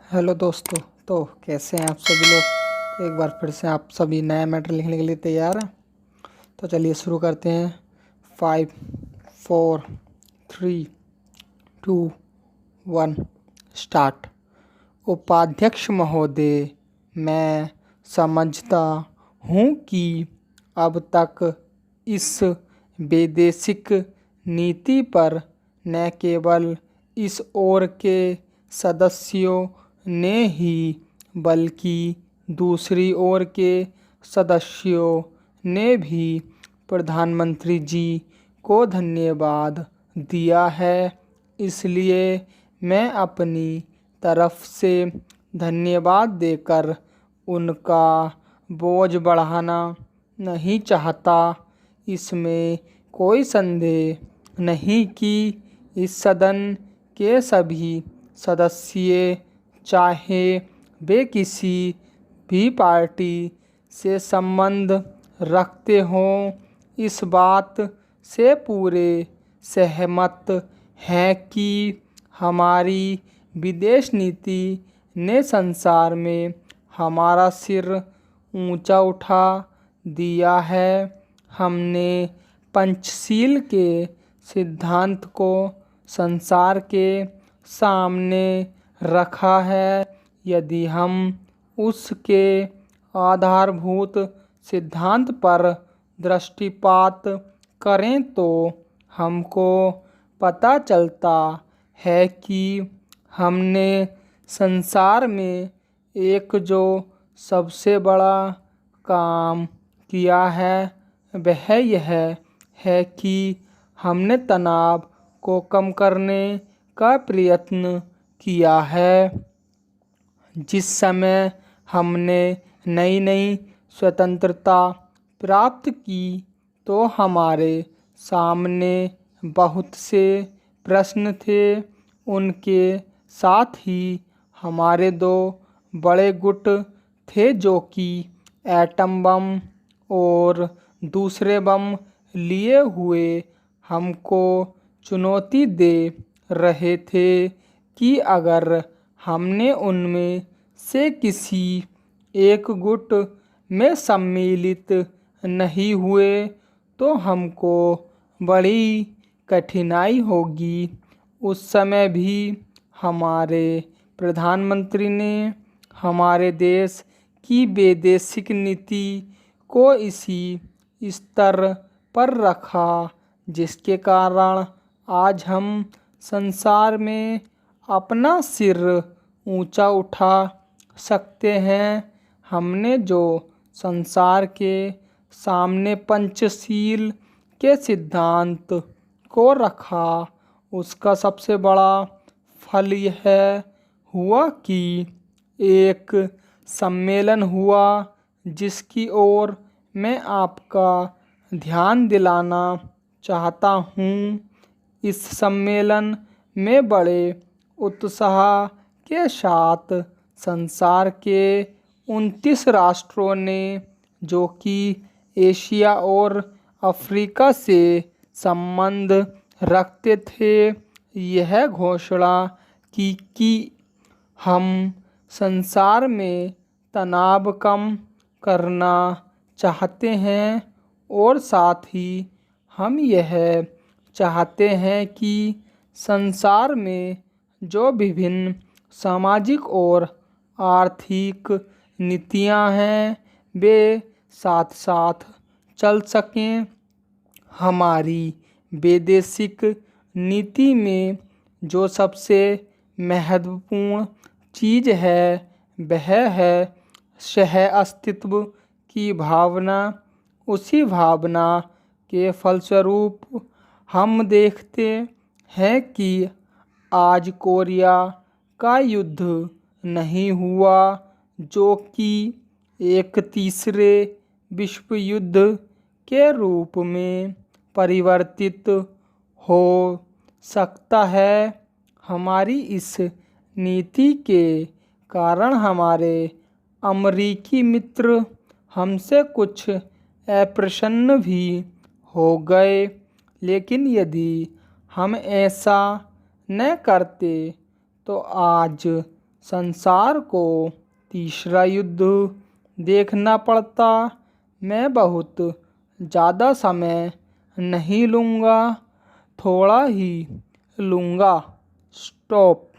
Hello दोस्तों। तो कैसे हैं आप सभी लोग। तो एक बार फिर से आप सभी नया मैटर लिखने के लिए तैयार हैं। तो चलिए शुरू करते हैं। 5 4 3 2 1 स्टार्ट। उपाध्यक्ष महोदय, मैं समझता हूँ कि अब तक इस वैदेशिक नीति पर न केवल इस ओर के सदस्यों ने ही बल्कि दूसरी ओर के सदस्यों ने भी प्रधानमंत्री जी को धन्यवाद दिया है। इसलिए मैं अपनी तरफ से धन्यवाद देकर उनका बोझ बढ़ाना नहीं चाहता। इसमें कोई संदेह नहीं कि इस सदन के सभी सदस्य, चाहे वे किसी भी पार्टी से संबंध रखते हों, इस बात से पूरे सहमत हैं कि हमारी विदेश नीति ने संसार में हमारा सिर ऊंचा उठा दिया है। हमने पंचशील के सिद्धांत को संसार के सामने रखा है। यदि हम उसके आधारभूत सिद्धांत पर दृष्टिपात करें तो हमको पता चलता है कि हमने संसार में एक जो सबसे बड़ा काम किया है वह यह है कि हमने तनाव को कम करने का प्रयत्न किया है। जिस समय हमने नई नई स्वतंत्रता प्राप्त की तो हमारे सामने बहुत से प्रश्न थे। उनके साथ ही हमारे दो बड़े गुट थे जो कि एटम बम और दूसरे बम लिए हुए हमको चुनौती दे रहे थे कि अगर हमने उनमें से किसी एक गुट में सम्मिलित नहीं हुए तो हमको बड़ी कठिनाई होगी। उस समय भी हमारे प्रधानमंत्री ने हमारे देश की वैदेशिक नीति को इसी स्तर पर रखा जिसके कारण आज हम संसार में अपना सिर ऊंचा उठा सकते हैं। हमने जो संसार के सामने पंचशील के सिद्धांत को रखा उसका सबसे बड़ा फल यह हुआ कि एक सम्मेलन हुआ जिसकी ओर मैं आपका ध्यान दिलाना चाहता हूँ। इस सम्मेलन में बड़े उत्साह के साथ संसार के 29 राष्ट्रों ने जो कि एशिया और अफ्रीका से संबंध रखते थे यह घोषणा की कि हम संसार में तनाव कम करना चाहते हैं और साथ ही हम यह चाहते हैं कि संसार में जो विभिन्न सामाजिक और आर्थिक नीतियां हैं वे साथ साथ चल सकें। हमारी वैदेशिक नीति में जो सबसे महत्वपूर्ण चीज़ है वह है सह अस्तित्व की भावना। उसी भावना के फलस्वरूप हम देखते हैं कि आज कोरिया का युद्ध नहीं हुआ जो कि एक तीसरे विश्व युद्ध के रूप में परिवर्तित हो सकता है। हमारी इस नीति के कारण हमारे अमेरिकी मित्र हमसे कुछ अप्रसन्न भी हो गए, लेकिन यदि हम ऐसा न करते तो आज संसार को तीसरा युद्ध देखना पड़ता। मैं बहुत ज़्यादा समय नहीं लूँगा, थोड़ा ही लूँगा। स्टॉप।